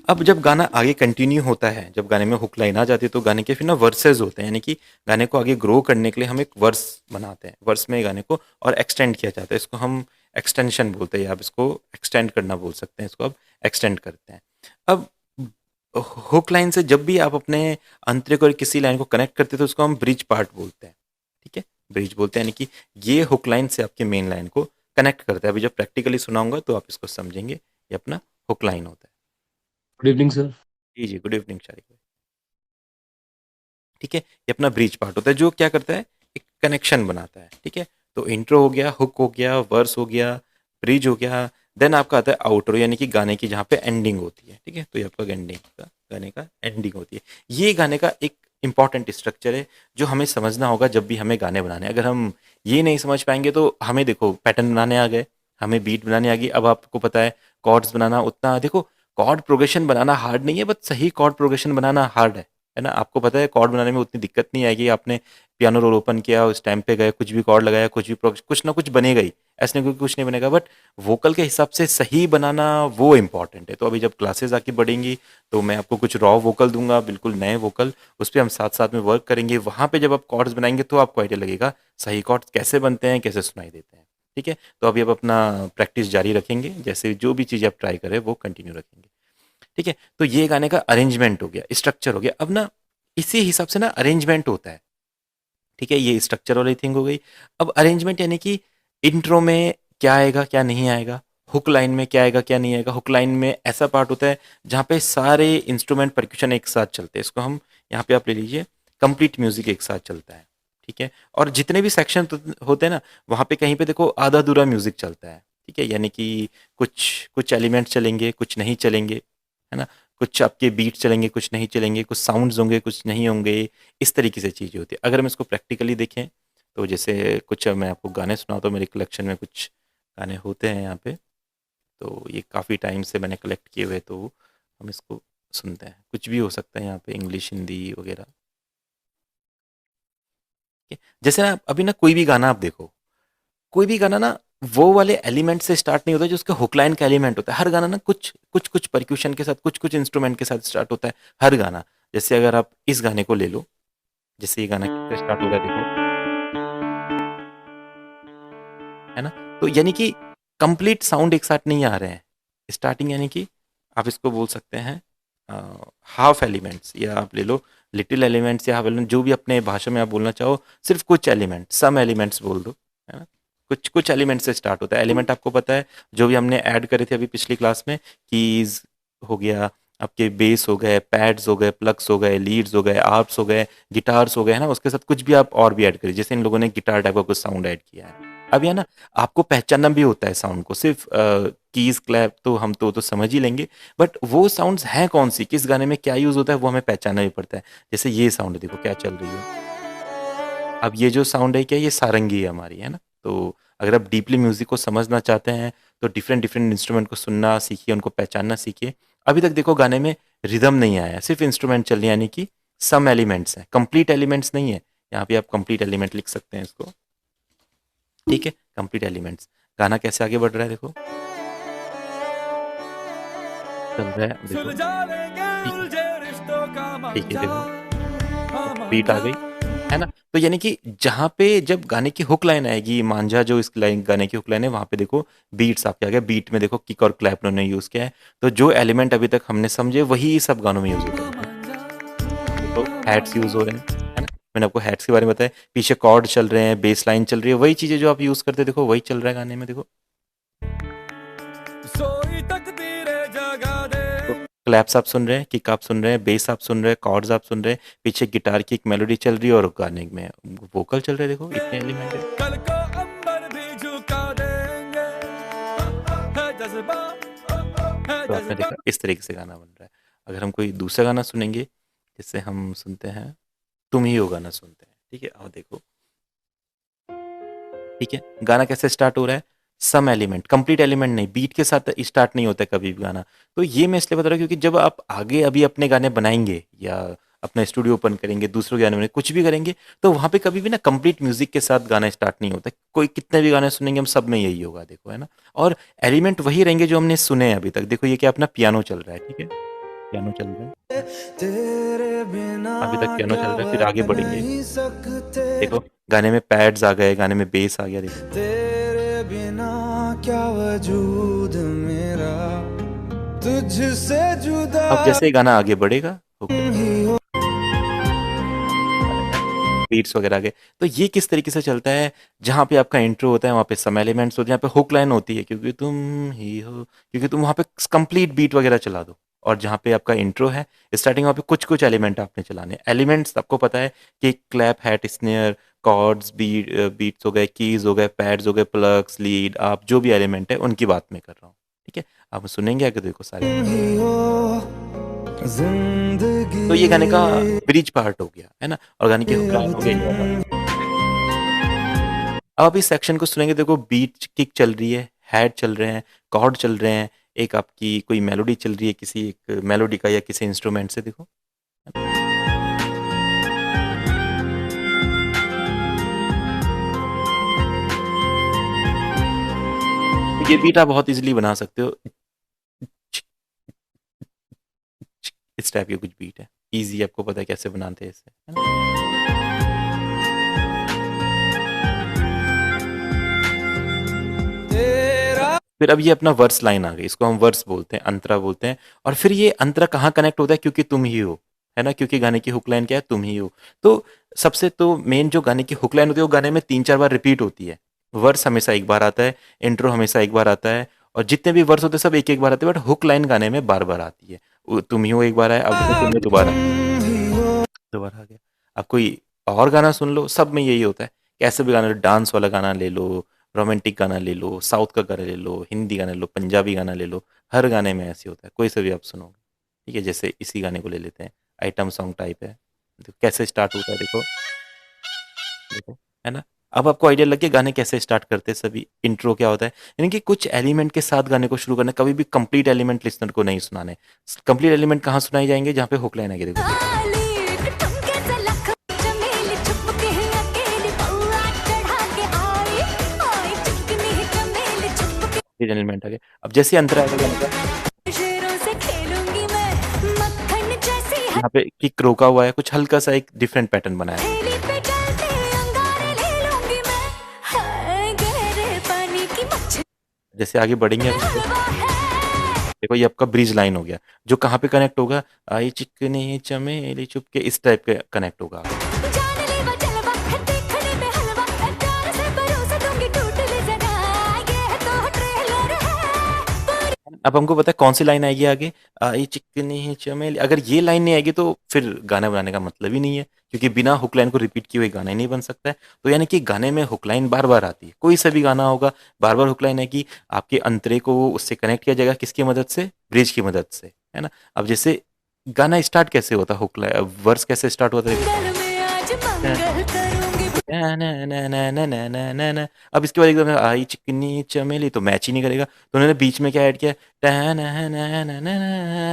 अब जब गाना आगे कंटिन्यू होता है, जब गाने में हुक लाइन आ जाती है तो गाने के फिर ना वर्सेस होते हैं, यानी कि गाने को आगे ग्रो करने के लिए हम एक वर्स बनाते हैं, वर्स में गाने को और एक्सटेंड किया जाता है, इसको हम एक्सटेंशन बोलते हैं, या आप इसको एक्सटेंड करना बोल सकते हैं, इसको अब एक्सटेंड करते हैं। अब हुक लाइन से जब भी आप अपने अंतरे को किसी लाइन को कनेक्ट करते हैं तो उसको हम ब्रिज पार्ट बोलते हैं। ठीक है, ब्रिज बोलते हैं, यानी कि ये हुक लाइन से आपके मेन लाइन को कनेक्ट करता है। अभी जब प्रैक्टिकली सुनाऊंगा तो आप इसको समझेंगे, ये अपना हुक लाइन होता है। Good evening sir. जी जी, गुड इवनिंग शारिक भाई। ठीक है, ये अपना ब्रिज पार्ट होता है जो क्या करता है, एक कनेक्शन बनाता है। ठीक है, तो इंट्रो हो गया, हुक हो गया, वर्स हो गया, ब्रिज हो गया, देन आपका आता है आउटरो, यानी कि गाने की जहाँ पे एंडिंग होती है। ठीक है, तो ये आपका एंडिंग का, गाने का एंडिंग होती है। ये गाने का एक इंपॉर्टेंट स्ट्रक्चर है जो हमें समझना होगा जब भी हमें गाने बनाने हैं। अगर हम ये नहीं समझ पाएंगे तो हमें, देखो, पैटर्न बनाने आ गए, हमें बीट बनाने आ गई, अब आपको पता है कॉर्ड्स बनाना उतना, देखो, कॉर्ड प्रोग्रेशन बनाना हार्ड नहीं है, बट सही कॉर्ड प्रोग्रेशन बनाना हार्ड है ना। आपको पता है कॉर्ड बनाने में उतनी दिक्कत नहीं आएगी, आपने पियानो रोल ओपन किया, उस टाइम पे गए, कुछ भी कॉर्ड लगाया, कुछ ना कुछ बनेगा ही, ऐसे नहीं कुछ नहीं बनेगा, बट वोकल के हिसाब से सही बनाना वो इम्पॉर्टेंट है। तो अभी जब क्लासेस आके बढ़ेंगी तो मैं आपको कुछ रॉ वोकल दूंगा, बिल्कुल नए वोकल, उस पर हम साथ साथ में वर्क करेंगे। वहाँ पे जब आप कॉर्ड्स बनाएंगे तो आपको आइडिया लगेगा सही कॉर्ड्स कैसे बनते हैं, कैसे सुनाई देते हैं। ठीक है, तो अभी आप अपना प्रैक्टिस जारी रखेंगे, जैसे जो भी चीज़ आप ट्राई करें वो कंटिन्यू रखेंगे। ठीक है, तो ये गाने का अरेंजमेंट हो गया, स्ट्रक्चर हो गया। अब ना इसी हिसाब से ना अरेंजमेंट होता है। ठीक है, ये स्ट्रक्चर वाली थिंग हो गई। अब अरेंजमेंट यानी कि इंट्रो में क्या आएगा क्या नहीं आएगा, हुक लाइन में क्या आएगा क्या नहीं आएगा। हुक लाइन में ऐसा पार्ट होता है जहाँ पे सारे इंस्ट्रूमेंट परक्यूशन एक साथ चलते हैं, इसको हम, यहाँ पे आप ले लीजिए, कंप्लीट म्यूजिक एक साथ चलता है। ठीक है, और जितने भी सेक्शन होते हैं ना, वहाँ पे कहीं पे देखो आधा अधूरा म्यूजिक चलता है। ठीक है, यानी कि कुछ कुछ एलिमेंट चलेंगे, कुछ नहीं चलेंगे, है ना, कुछ आपके बीट चलेंगे, कुछ नहीं चलेंगे, कुछ साउंड्स होंगे, कुछ नहीं होंगे। इस तरीके से चीज़ें होती है। अगर हम इसको प्रैक्टिकली देखें तो जैसे कुछ मैं आपको गाने सुनाता हूँ, मेरे कलेक्शन में कुछ गाने होते हैं यहाँ पे, तो ये काफ़ी टाइम से मैंने कलेक्ट किए हुए, तो हम इसको सुनते हैं। कुछ भी हो सकता है यहाँ पे, इंग्लिश, हिंदी वगैरह। ठीक है? जैसे ना अभी ना कोई भी गाना आप देखो, कोई भी गाना ना वो वाले एलिमेंट से स्टार्ट नहीं होता जो उसका हुक लाइन का एलिमेंट होता है। हर गाना ना कुछ कुछ कुछ परक्यूशन के साथ, कुछ कुछ इंस्ट्रूमेंट के साथ स्टार्ट होता है, हर गाना। जैसे अगर आप इस गाने को ले लो, जैसे ये गाना किससे स्टार्ट हो रहा है देखो, है ना, तो यानी कि कंप्लीट साउंड एक साथ नहीं आ रहे हैं। स्टार्टिंग यानी कि आप इसको बोल सकते हैं हाफ एलिमेंट्स, या आप ले लो लिटिल एलिमेंट्स, या हाफ एलिमेंट, जो भी अपने भाषा में आप बोलना चाहो, सिर्फ कुछ एलिमेंट, सम एलिमेंट्स बोल दो, है ना। कुछ कुछ एलिमेंट से स्टार्ट होता है। एलिमेंट आपको पता है जो भी हमने ऐड करे थे अभी पिछली क्लास में, कीज हो गया, आपके बेस हो गए, पैड्स हो गए, प्लग्स हो गए, लीड्स हो गए, आर्प्स हो गए, गिटार्स हो गए, है ना। उसके साथ कुछ भी आप और भी ऐड करिए, जैसे इन लोगों ने गिटार टाइप का कुछ साउंड ऐड किया है। अब ये ना आपको पहचानना भी होता है साउंड को, सिर्फ कीज क्लैप तो हम तो समझ ही लेंगे, बट वो साउंड्स हैं कौन सी, किस गाने में क्या यूज होता है, वो हमें पहचानना भी पड़ता है। जैसे ये साउंड देखो क्या चल रही है, अब ये जो साउंड है क्या, ये सारंगी है हमारी, है ना। तो अगर आप डीपली म्यूजिक को समझना चाहते हैं तो डिफरेंट डिफरेंट इंस्ट्रूमेंट को सुनना सीखिए, उनको पहचानना सीखिए। अभी तक देखो गाने में रिदम नहीं आया, सिर्फ इंस्ट्रूमेंट चल रही है, यानी कि सम एलिमेंट्स हैं, कंप्लीट एलिमेंट्स नहीं है। यहाँ पे आप कंप्लीट एलिमेंट लिख सकते हैं इसको। ठीक है, कंप्लीट एलिमेंट्स। गाना कैसे आगे बढ़ रहा है देखो, चल रहा है देखो। सुलझा लेंगे ठीक है, उलझे रिश्तों का ठीक है मांझा, देखो, हाँ बीट आ मांझा। गई, है ना। तो यानी कि जहाँ पे जब गाने की हुक लाइन आएगी, मांझा जो इस लाइन गाने की हुक लाइन है, वहाँ पे देखो बीट्स आपके आ गया। बीट में देखो किक और क्लैप उन्होंने यूज किया है। तो जो एलिमेंट अभी तक हमने समझे वही सब गानों में यूज होता है। देखो, देखो हैट्स यूज हो रहे हैं, है ना। मैंने आपको हैट्स के बारे में बताया, पीछे कॉर्ड चल रहे हैं, बेस लाइन चल रही है, वही चीजें जो आप यूज करते हैं, देखो वही चल रहा है गाने में। देखो, सोई तकदीरें जगा दे। तो क्लैप्स आप सुन रहे हैं, किक आप सुन रहे हैं, बेस आप सुन रहे हैं, कॉर्ड्स आप सुन रहे हैं, पीछे गिटार की एक मेलोडी चल रही है और गाने में वोकल चल रहे हैं। देखो इतने एलिमेंट है। कल को अंबर भी झुका देंगे, है जज्बा, है तो आपने जज्बा। देखा इस तरीके से गाना बन रहा है। अगर हम कोई दूसरा गाना सुनेंगे, जैसे हम सुनते हैं, तुम ही हो गाना सुनते हैं। ठीक है, और देखो, ठीक है, गाना कैसे स्टार्ट हो रहा है, सम एलिमेंट, कंप्लीट एलिमेंट नहीं, बीट के साथ स्टार्ट नहीं होता है कभी भी गाना। तो ये मैं इसलिए बता रहा हूँ क्योंकि जब आप आगे अभी अपने गाने बनाएंगे, या अपना स्टूडियो ओपन करेंगे, दूसरों के गाने में कुछ भी करेंगे, तो वहाँ पे कभी भी ना कंप्लीट म्यूजिक के साथ गाना स्टार्ट नहीं होता। कोई कितने भी गाने सुनेंगे हम, सब में यही होगा, देखो, है ना। और एलिमेंट वही रहेंगे जो हमने सुने हैं अभी तक। देखो ये क्या, अपना पियानो चल रहा है, ठीक है, पियानो चल रहा है, तेरे बिना अभी तक पियानो चल क्या रहा है, फिर आगे बच बढ़ेंगे, नहीं सकते, देखो गाने में पैड्स आ गए, गाने में बेस आ गया, देखो। तेरे बिना क्या वजूद मेरा, तुझसे जुदा अब जैसे ही गाना आगे बढ़ेगा, ओके, ही हो। बीट्स वगैरह आगे, तो ये किस तरीके से चलता है, जहाँ पे आपका इंट्रो होता है वहाँ पे सम एलिमेंट्स होते हैं, यहाँ पे हुक लाइन होती है, क्योंकि तुम ही हो, क्योंकि तुम वहाँ पे कंप्लीट बीट वगैरह चला दो। और जहाँ पे आपका इंट्रो है स्टार्टिंग, वहाँ पे कुछ कुछ एलिमेंट आपने चलाने। एलिमेंट्स आपको पता है कि clap, hat, snare, chords, beats हो गए, कीज हो गए, पैड्स हो गए, प्लग्स, लीड, आप जो भी एलिमेंट है उनकी बात मैं कर रहा हूँ, ठीक है। आप सुनेंगे अगर, देखो सारे, ही हो तो ये गाने का जिंदगी, ब्रिज पार्ट हो गया, है ना, और गाने की हुक अब लाइन हो गई, ये वाला। तुम अब आप इस सेक्शन को सुनेंगे, देखो बीट किक चल रही है, हैड चल रहे हैं, कॉर्ड चल रहे हैं, एक आपकी कोई मेलोडी चल रही है किसी एक मेलोडी का या किसी इंस्ट्रूमेंट से, देखो। ये बीट आप बहुत इजीली बना सकते हो, इस टाइप की कुछ बीट है, इजी, आपको पता है कैसे बनाते हैं इसे, है ना? तेरा फिर अब ये अपना वर्स लाइन आ गई, इसको हम वर्स बोलते हैं, अंतरा बोलते हैं। और फिर ये अंतरा कहाँ कनेक्ट होता है, क्योंकि तुम ही हो, है ना, क्योंकि गाने की हुक लाइन क्या है, तुम ही हो। तो सबसे तो मेन जो गाने की हुक लाइन होती है वो गाने में 3-4 बार रिपीट होती है। वर्स हमेशा एक बार आता है, इंट्रो हमेशा एक बार आता है, और जितने भी वर्स होते हैं सब एक एक बार आते हैं, बट हुक लाइन गाने में बार बार आती है। तुम ही हो एक बार आया, अब देखो तुम अब ही तुम दोबारा, ही हो। दोबारा आ गया। आप कोई और गाना सुन लो, सब में यही होता है। कैसे भी गाना, डांस वाला गाना ले लो, रोमांटिक गाना ले लो, साउथ का गाना ले लो, हिंदी गाना ले लो, पंजाबी गाना ले लो, हर गाने में ऐसे होता है, कोई से भी आप सुनोगे, ठीक है। जैसे इसी गाने को ले लेते हैं, आइटम सॉन्ग टाइप है, देखो कैसे स्टार्ट होता है, देखो, देखो, है ना। अब आपको आइडिया लग गया गाने कैसे स्टार्ट करते हैं सभी, इंट्रो क्या होता है, यानी कि कुछ एलिमेंट के साथ गाने को शुरू करना, कभी भी कंप्लीट एलिमेंट लिसनर को नहीं सुनाने। कंप्लीट एलिमेंट कहाँ सुनाई जाएंगे, जहाँ पे हुक लाइन आएगी, देखो। कंप्लीट एलिमेंट आ गए, अब जैसे अंतर आएगा गाने का, यहाँ पे किक रोका हुआ है, कुछ हल्का सा एक डिफरेंट पैटर्न बनाया है। जैसे आगे बढ़ेंगे अब इसको, देखो ये आपका ब्रिज लाइन हो गया, जो कहाँ पे कनेक्ट होगा, आई चिकनी चमेली चुपके, इस टाइप के कनेक्ट होगा। अब हमको पता है कौन सी लाइन आएगी आगे, आई चिकनी चमेली। अगर ये लाइन नहीं आएगी तो फिर गाना बनाने का मतलब ही नहीं है, क्योंकि बिना हुक लाइन को रिपीट किए हुए गाना ही नहीं बन सकता है। तो यानी कि गाने में हुक लाइन बार बार आती है, कोई सा भी गाना होगा बार बार हुक लाइन आएगी, आपके अंतरे को उससे कनेक्ट किया जाएगा, किसकी मदद से, ब्रिज की मदद से, है ना। अब जैसे गाना स्टार्ट कैसे होता है, हुक लाइन वर्स कैसे स्टार्ट होता है, ना ना ना ना ना ना ना ना ना। अब इसके बाद एकदम आई चिकनी चमेली तो मैच ही नहीं करेगा, तो उन्होंने बीच में क्या ऐड किया, टा ना ना ना ना ना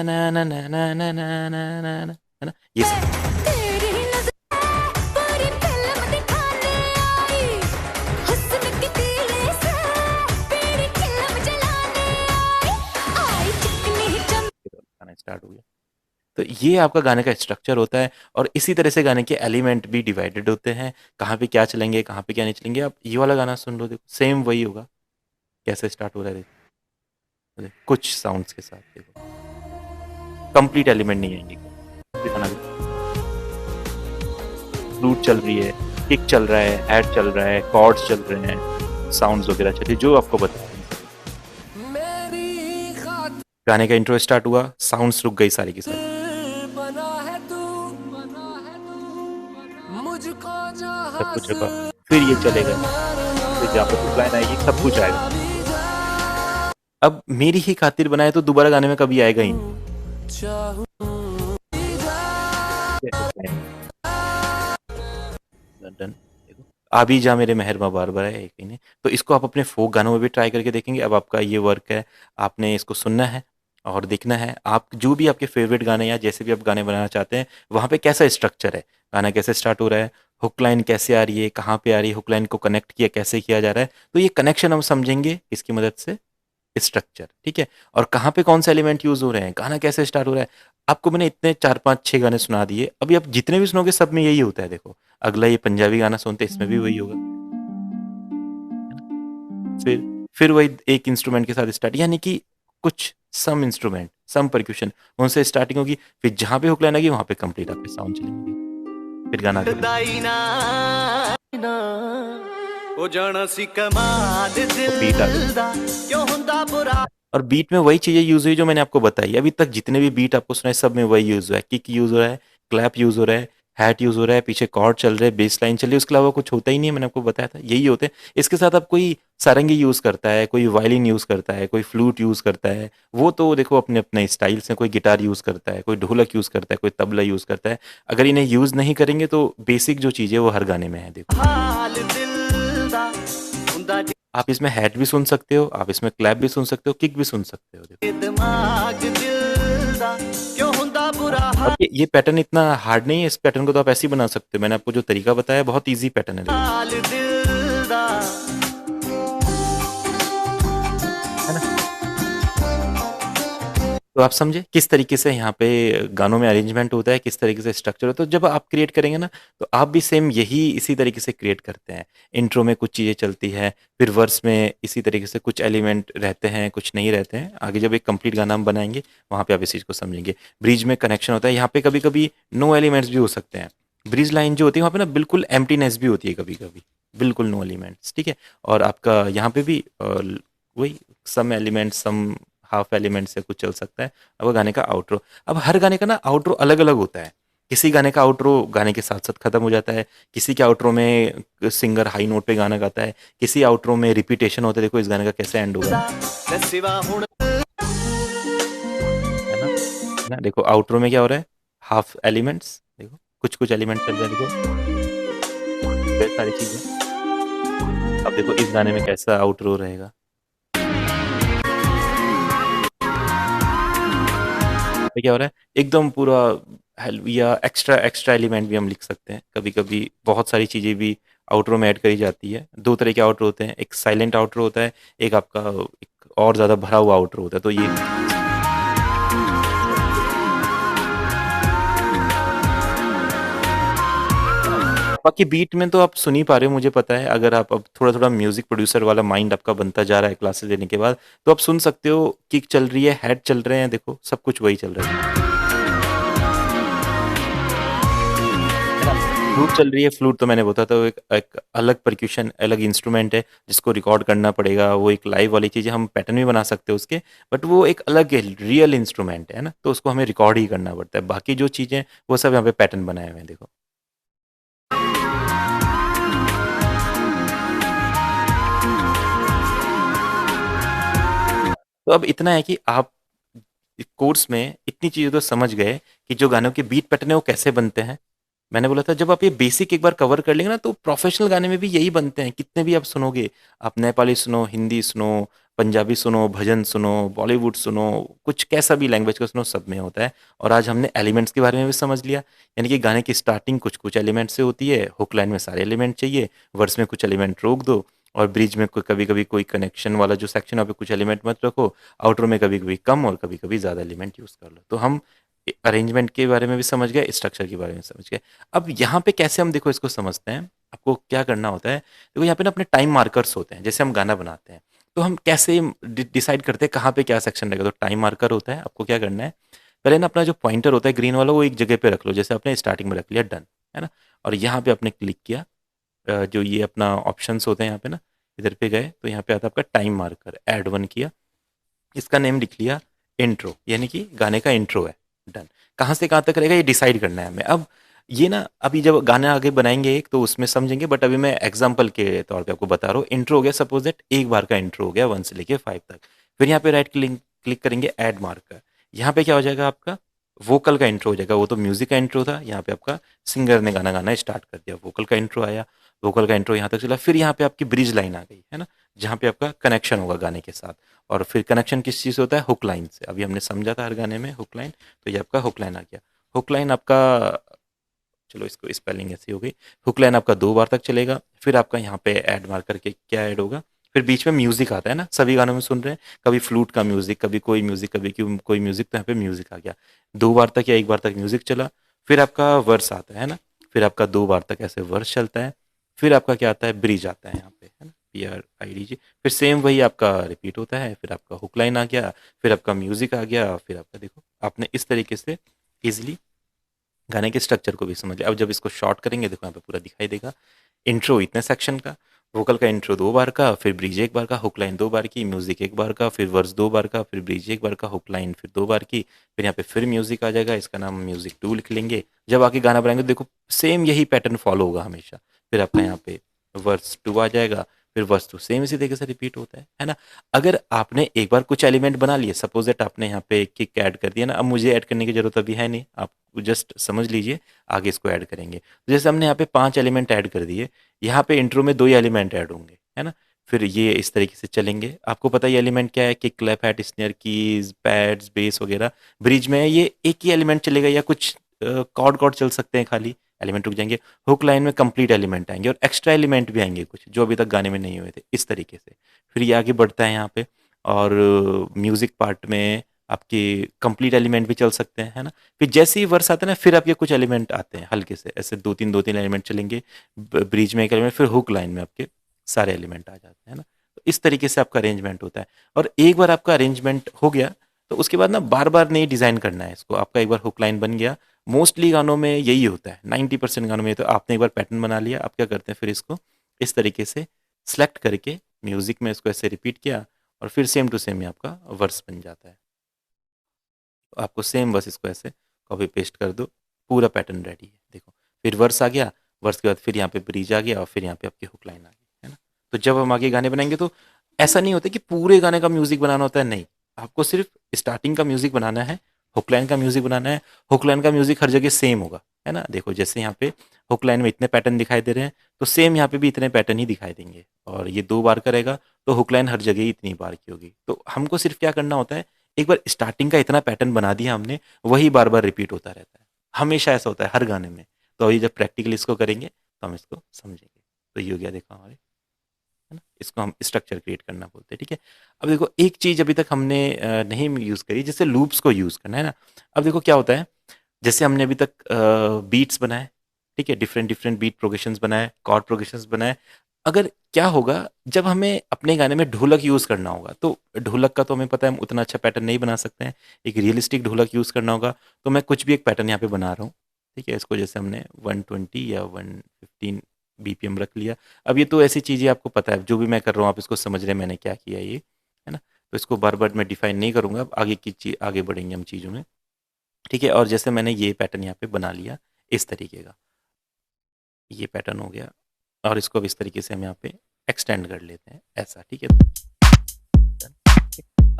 ना ना ना ना ना ना ना ना ना, है ना, ये सब। गाना स्टार्ट हो गया। तो ये आपका गाने का स्ट्रक्चर होता है, और इसी तरह से गाने के एलिमेंट भी डिवाइडेड होते हैं, कहाँ पे क्या चलेंगे, कहाँ पे क्या नहीं चलेंगे। आप ये वाला गाना सुन लो, देखो सेम वही होगा, कैसे स्टार्ट हो रहा है, देखो कुछ साउंड्स के साथ, देखो कंप्लीट एलिमेंट नहीं आएंगे, दिखाना, फ्लूट चल रही है, किक चल रहा है, हैट चल रहा है, कॉर्ड्स चल रहे हैं, साउंड्स वगैरह चल रही है, जो आपको बताते हैं। मेरी खातिर गाने का इंट्रो स्टार्ट हुआ, साउंड्स रुक गई सारी की सारी, बना है तू, बना है तू, मुझको सब जहां कुछ से रुका, फिर ये चलेगा, फिर जहाँ पे हुक लाइन आएगी सब कुछ आएगा। भी अब मेरी ही खातिर बनाए तो दोबारा गाने में कभी आएगा ही नहीं, चाहूं ठीक है, hook line, डन। देखो आबी जा मेरे मेहरमा बार बार है एक ही ने, तो इसको आप अपने फोक गानों में भी ट्राई करके देखेंगे। अब आपका ये वर्क है, आपने इसको सुनना है, और देखना है आप जो भी आपके फेवरेट गाने या जैसे भी आप गाने बनाना चाहते हैं वहाँ पे कैसा स्ट्रक्चर है, गाना कैसे स्टार्ट हो रहा है, हुक लाइन कैसे आ रही है, कहाँ पे आ रही है, हुक लाइन को कनेक्ट किया कैसे किया जा रहा है। तो ये कनेक्शन हम समझेंगे इसकी मदद से, स्ट्रक्चर, ठीक है। और कहाँ पे कौन सा एलिमेंट यूज हो रहे हैं, गाना कैसे स्टार्ट हो रहा है। आपको मैंने इतने 4 5 6 गाने सुना दिए, अभी आप जितने भी सुनोगे सब में यही होता है। देखो अगला ये पंजाबी गाना सुनते हैं, इसमें भी वही होगा, है ना? फिर वही एक इंस्ट्रूमेंट के साथ स्टार्ट, यानी कि कुछ सम इंस्ट्रूमेंट सम परक्यूशन उनसे स्टार्टिंग होगी, फिर जहां पे हुक लाइन आएगी वहां पे कंप्लीट आपके साउंड चलेंगे, फिर गाना आगे हो जाना सी कमाल बीट आ दिल दा क्यों हुंदा बुरा। और बीट में वही चीजें यूज हुई जो मैंने आपको बताई अभी तक, जितने भी बीट आपको सुनाए सब में वही यूज हुआ है। किक यूज हो रहा है, क्लैप यूज हो रहा है, हैट यूज हो रहा है, पीछे कॉर्ड चल रहे हैं, बेस लाइन चल रही है, उसके अलावा कुछ होता ही नहीं है। मैंने आपको बताया था यही होते हैं। इसके साथ अब कोई सारंगी यूज करता है, कोई वायलिन यूज करता है, कोई फ्लूट यूज करता है, वो तो देखो अपने अपने स्टाइल से, कोई गिटार यूज करता है, कोई ढोलक यूज करता है, कोई तबला यूज करता है। अगर इन्हें यूज नहीं करेंगे तो बेसिक जो चीज़ है वो हर गाने में है। देखो हाल दिल दा हुंदा आप इसमें हैट भी सुन सकते हो, आप इसमें क्लैप भी सुन सकते हो, किक भी सुन सकते हो। देखो दिमाग दिल दा क्यों हुंदा बुरा। और ये पैटर्न इतना हार्ड नहीं है, इस पैटर्न को तो आप ऐसे ही बना सकते हो। मैंने आपको जो तरीका बताया बहुत ईजी पैटर्न है। देखो हाल दिल दा है ना? तो आप समझे किस तरीके से यहाँ पे गानों में अरेंजमेंट होता है, किस तरीके से स्ट्रक्चर होता है। तो जब आप क्रिएट करेंगे ना तो आप भी सेम यही इसी तरीके से क्रिएट करते हैं। इंट्रो में कुछ चीज़ें चलती है, फिर वर्स में इसी तरीके से कुछ एलिमेंट रहते हैं, कुछ नहीं रहते हैं। आगे जब एक कंप्लीट गाना हम बनाएंगे वहाँ पे आप इस चीज़ को समझेंगे। ब्रिज में कनेक्शन होता है, यहाँ पे कभी कभी नो एलिमेंट्स भी हो सकते हैं। ब्रिज लाइन जो होती है वहाँ पे ना बिल्कुल एम्प्टीनेस भी होती है कभी कभी, बिल्कुल नो एलिमेंट्स, ठीक है। और आपका यहाँ पे भी वही सम एलिमेंट सम हाफ एलिमेंट से कुछ चल सकता है। अब गाने का आउटरो, अब हर गाने का ना आउटरो अलग अलग होता है। किसी गाने का आउटरो गाने के साथ साथ खत्म हो जाता है, किसी के आउटरो में सिंगर हाई नोट पे गाना गाता है, किसी आउटरो में रिपीटेशन होता है। देखो इस गाने का कैसे एंड होगा, ते सिवा हुण है ना। देखो आउटरो में क्या हो रहा है, हाफ एलिमेंट्स, देखो कुछ कुछ एलिमेंट चल रहे हैं। देखो ढेर सारी चीजें। अब देखो इस गाने में कैसा आउटरो रहेगा, पे क्या हो रहा है एकदम पूरा या एक्स्ट्रा एक्स्ट्रा एलिमेंट भी हम लिख सकते हैं। कभी कभी बहुत सारी चीज़ें भी आउटरो में ऐड करी जाती है। दो तरह के आउटरो होते हैं, एक साइलेंट आउटरो होता है, एक आपका एक और ज़्यादा भरा हुआ आउटरो होता है। तो ये बाकी बीट में तो आप सुन ही पा रहे हो, मुझे पता है। अगर आप अब थोड़ा थोड़ा म्यूजिक प्रोड्यूसर वाला माइंड आपका बनता जा रहा है क्लासेस लेने के बाद, तो आप सुन सकते हो किक चल रही है, हेड चल रहे हैं, देखो सब कुछ वही चल रहा है। फ्लूट चल रही है, फ्लूट तो मैंने बताया था वो एक अलग परक्यूशन अलग इंस्ट्रूमेंट है जिसको रिकॉर्ड करना पड़ेगा। वो एक लाइव वाली चीज़ है, हम पैटर्न भी बना सकते हैं उसके, बट वो एक अलग रियल इंस्ट्रूमेंट है ना, तो उसको हमें रिकॉर्ड ही करना पड़ता है। बाकी जो चीज़ें वो सब यहाँ पे पैटर्न बनाए हुए हैं। देखो तो अब इतना है कि आप कोर्स में इतनी चीज़ें तो समझ गए कि जो गानों के बीट पैटर्न है वो कैसे बनते हैं। मैंने बोला था जब आप ये बेसिक एक बार कवर कर लेंगे ना तो प्रोफेशनल गाने में भी यही बनते हैं। कितने भी आप सुनोगे, आप नेपाली सुनो, हिंदी सुनो, पंजाबी सुनो, भजन सुनो, बॉलीवुड सुनो, कुछ कैसा भी लैंग्वेज का सुनो, सब में होता है। और आज हमने एलिमेंट्स के बारे में भी समझ लिया, यानी कि गाने की स्टार्टिंग कुछ कुछ एलिमेंट से होती है, हुक लाइन में सारे एलिमेंट चाहिए, वर्स में कुछ एलिमेंट रोक दो, और ब्रिज में कोई कभी कभी कोई कनेक्शन वाला जो सेक्शन है वहाँ पे कुछ एलिमेंट मत रखो, आउटर में कभी कभी कम और कभी कभी ज़्यादा एलिमेंट यूज़ कर लो। तो हम अरेंजमेंट के बारे में भी समझ गए, स्ट्रक्चर के बारे में समझ गए। अब यहाँ पे कैसे हम देखो इसको समझते हैं। आपको क्या करना होता है, देखो यहाँ पे ना अपने टाइम मार्कर्स होते हैं। जैसे हम गाना बनाते हैं तो हम कैसे डिसाइड करते हैं कहाँ पे क्या सेक्शन लगेगा। तो टाइम मार्कर होता है, आपको क्या करना है, पहले ना अपना जो पॉइंटर होता है ग्रीन वाला वो एक जगह पे रख लो। जैसे आपने स्टार्टिंग में रख लिया डन, है ना, और यहाँ पे आपने क्लिक किया, जो ये अपना ऑप्शंस होते हैं यहाँ पे ना, इधर पे गए तो यहाँ पे आता है आपका टाइम मार्कर, ऐड वन किया, इसका नेम लिख लिया इंट्रो, यानी कि गाने का इंट्रो है। डन। कहाँ से कहाँ तक रहेगा ये डिसाइड करना है हमें। अब ये ना अभी जब गाना आगे बनाएंगे एक तो उसमें समझेंगे, बट अभी मैं एग्जांपल के तौर पे आपको बता रहा हूँ। इंट्रो हो गया, सपोज दैट एक बार का इंट्रो हो गया 1 से लेके 5 तक। फिर यहाँ पे राइट क्लिक क्लिक करेंगे, ऐड मार्कर। यहाँ पे क्या हो जाएगा आपका वोकल का इंट्रो हो जाएगा। वो तो म्यूजिक का इंट्रो था, यहाँ पे आपका सिंगर ने गाना गाना स्टार्ट कर दिया, वोकल का इंट्रो आया, वोकल का इंट्रो यहाँ तक चला, फिर यहाँ पे आपकी ब्रिज लाइन आ गई है ना, जहाँ पे आपका कनेक्शन होगा गाने के साथ। और फिर कनेक्शन किस चीज़ से होता है? हुक लाइन से। अभी हमने समझा था हर गाने में हुक लाइन, तो ये आपका हुक लाइन आ गया। हुक लाइन आपका, चलो इसको स्पेलिंग ऐसी हो गई, हुक लाइन आपका 2 बार तक चलेगा, फिर आपका यहाँ पे ऐड मार करके क्या ऐड होगा, फिर बीच में म्यूजिक आता है ना, सभी गानों में सुन रहे हैं, कभी फ्लूट का म्यूजिक, कभी कोई म्यूजिक, कभी कोई म्यूजिक, तो यहाँ पे म्यूजिक आ गया। 2 बार तक या 1 बार तक म्यूजिक चला, फिर आपका वर्स आता है ना, फिर आपका 2 बार तक ऐसे वर्स चलता है, फिर आपका क्या आता है? ब्रिज आता है यहाँ पे, है ना, PRIDG। फिर सेम वही आपका रिपीट होता है, फिर आपका हुक लाइन आ गया, फिर आपका म्यूजिक आ गया, फिर आपका देखो आपने इस तरीके से इजिली गाने के स्ट्रक्चर को भी समझ लिया। अब जब इसको शॉर्ट करेंगे, देखो यहाँ पे पूरा दिखाई देगा। इंट्रो इतने सेक्शन का, वोकल का इंट्रो 2 बार का, फिर ब्रिज 1 बार का, हुक लाइन 2 बार की, म्यूजिक 1 बार का, फिर वर्स 2 बार का, फिर ब्रिज 1 बार का, हुक लाइन फिर 2 बार की, फिर यहाँ पे फिर म्यूजिक आ जाएगा, इसका नाम म्यूजिक 2 लिख लेंगे। जब आके गाना बनाएंगे तो देखो सेम यही पैटर्न फॉलो होगा हमेशा। फिर आपका यहाँ पे वर्स 2 आ जाएगा, फिर वर्स 2 सेम इसी तरीके से रिपीट होता है ना। अगर आपने एक बार कुछ एलिमेंट बना लिए, सपोज दैट आपने यहाँ पे किक ऐड कर दिया ना, अब मुझे ऐड करने की जरूरत अभी है नहीं, आप जस्ट समझ लीजिए, आगे इसको ऐड करेंगे। तो जैसे हमने यहाँ पे 5 एलिमेंट ऐड कर दिए, यहाँ पे इंट्रो में 2 ही एलिमेंट ऐड होंगे, है ना। फिर ये इस तरीके से चलेंगे, आपको पता है ये एलिमेंट क्या है, kick, clap, hat, snare, keys, pads, base वगैरह। ब्रिज में ये एक ही एलिमेंट चलेगा, या कुछ कॉर्ड कॉर्ड चल सकते हैं, खाली एलिमेंट रुक जाएंगे। हुक लाइन में कंप्लीट एलिमेंट आएंगे, और एक्स्ट्रा एलिमेंट भी आएंगे कुछ जो अभी तक गाने में नहीं हुए थे, इस तरीके से। फिर ये आगे बढ़ता है यहाँ पे, और म्यूजिक पार्ट में आपके कंप्लीट एलिमेंट भी चल सकते हैं, है ना। फिर जैसे ही वर्स आता है ना, फिर आपके कुछ एलिमेंट आते हैं हल्के से, ऐसे दो तीन एलिमेंट चलेंगे, ब्रिज में एक एलिमेंट, फिर हुक लाइन में आपके सारे एलिमेंट आ जाते हैं ना। तो इस तरीके से आपका अरेंजमेंट होता है। और एक बार आपका अरेंजमेंट हो गया, तो उसके बाद ना बार बार नहीं डिजाइन करना है इसको। आपका एक बार हुक लाइन बन गया, मोस्टली गानों में यही होता है, 90% गानों में। तो आपने एक बार पैटर्न बना लिया, आप क्या करते हैं, फिर इसको इस तरीके से सेलेक्ट करके म्यूजिक में इसको ऐसे रिपीट किया, और फिर सेम टू सेम ही आपका वर्स बन जाता है। आपको सेम बस इसको ऐसे कॉपी पेस्ट कर दो, पूरा पैटर्न रेडी है। देखो फिर वर्स आ गया, वर्स के बाद फिर यहाँ पे ब्रिज आ गया, और फिर यहाँ पे आपकी हुक लाइन आ गई, है ना। तो जब हम आगे गाने बनाएंगे, तो ऐसा नहीं होता कि पूरे गाने का म्यूजिक बनाना होता है, नहीं। आपको सिर्फ स्टार्टिंग का म्यूजिक बनाना है, हुक लाइन का म्यूजिक बनाना है। हुक लाइन का म्यूजिक हर जगह सेम होगा, है ना। देखो जैसे यहाँ पे हुक लाइन में इतने पैटर्न दिखाई दे रहे हैं, तो सेम यहाँ पे भी इतने पैटर्न ही दिखाई देंगे। और ये 2 बार करेगा, तो हुक लाइन हर जगह ही इतनी बार की होगी। तो हमको सिर्फ क्या करना होता है, एक बार स्टार्टिंग का इतना पैटर्न बना दिया हमने, वही बार बार रिपीट होता रहता है। हमेशा ऐसा होता है हर गाने में। तो अभी जब प्रैक्टिकली इसको करेंगे, तो हम इसको समझेंगे। तो ये हो गया, देखो हमारे, है ना। इसको हम स्ट्रक्चर क्रिएट करना बोलते हैं, ठीक है। अब देखो एक चीज अभी तक हमने नहीं यूज करी, जैसे लूप्स को यूज करना, है ना। अब देखो क्या होता है, जैसे हमने अभी तक बीट्स बनाए, ठीक है, डिफरेंट डिफरेंट बीट प्रोग्रेशंस बनाए, कॉर्ड प्रोग्रेशंस बनाए। अगर क्या होगा, जब हमें अपने गाने में ढोलक यूज करना होगा, तो ढोलक का तो हमें पता है हम उतना अच्छा पैटर्न नहीं बना सकते हैं। एक रियलिस्टिक ढोलक यूज करना होगा, तो मैं कुछ भी एक पैटर्न यहाँ पे बना रहा हूँ, ठीक है। इसको जैसे हमने 120 या 115 BPM रख लिया। अब ये तो ऐसी चीज़ें आपको पता है, जो भी मैं कर रहा हूँ आप इसको समझ रहे हैं मैंने क्या किया, ये है ना। तो इसको बार बार मैं डिफाइन नहीं करूंगा, अब आगे की चीज आगे बढ़ेंगे हम चीज़ों में, ठीक है। और जैसे मैंने ये पैटर्न यहाँ पे बना लिया इस तरीके का, ये पैटर्न हो गया, और इसको अब इस तरीके से हम यहाँ पे एक्सटेंड कर लेते हैं, ऐसा, ठीक है।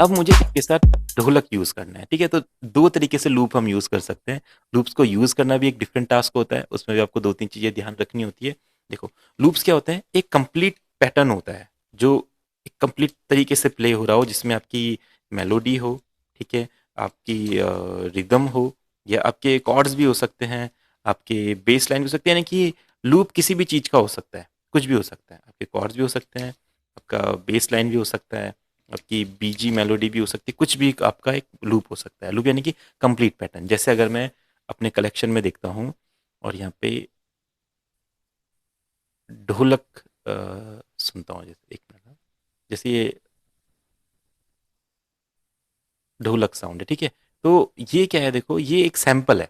अब मुझे इसके साथ ढोलक यूज करना है, ठीक है। तो 2 तरीके से लूप हम यूज कर सकते हैं। लूप्स को यूज करना भी एक डिफरेंट टास्क होता है, उसमें भी आपको 2-3 चीजें ध्यान रखनी होती है। देखो लूप्स क्या होते हैं, एक कंप्लीट पैटर्न होता है, जो एक कंप्लीट तरीके से प्ले हो रहा हो, जिसमें आपकी मेलोडी हो, ठीक है, आपकी रिदम हो, या आपके कॉर्ड्स भी हो सकते हैं, आपके बेस लाइन भी हो सकते हैं। यानी कि लूप किसी भी चीज का हो सकता है, कुछ भी हो सकता है। आपके कॉर्ड्स भी हो सकते हैं, आपका बेस लाइन भी हो सकता है, आपकी बीजी मेलोडी भी हो सकती है, कुछ भी आपका एक लूप हो सकता है। लूप यानी कि कंप्लीट पैटर्न। जैसे अगर मैं अपने कलेक्शन में देखता हूँ, और यहाँ पे ढोलक सुनता हूँ, जैसे एक मिनट, जैसे ये ढोलक साउंड है, ठीक है। तो ये क्या है, देखो ये एक सैंपल है,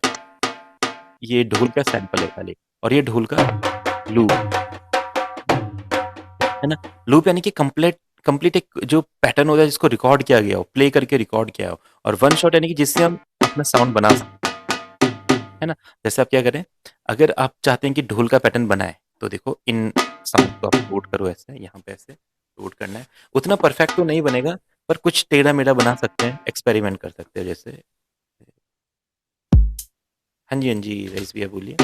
ये ढोल का सैंपल है खाली, और ये ढोल का लूप, है ना। लूप यानी कि कंप्लीट कंप्लीट एक जो पैटर्न होता है, जिसको रिकॉर्ड किया गया हो, प्ले करके रिकॉर्ड किया हो। और वन शॉट यानी कि जिससे हम अपना साउंड बना सकते हैं ना। जैसे आप क्या करें, अगर आप चाहते हैं कि ढोल का पैटर्न बनाए, तो देखो इन साउंड को आप लोड करो, ऐसे यहाँ पे ऐसे लोड करना है। उतना परफेक्ट तो नहीं बनेगा, पर कुछ टेढ़ा मेढ़ा बना सकते हैं, एक्सपेरिमेंट कर सकते हैं। जैसे हाँ जी, हाँ जी, रईस भैया बोलिए।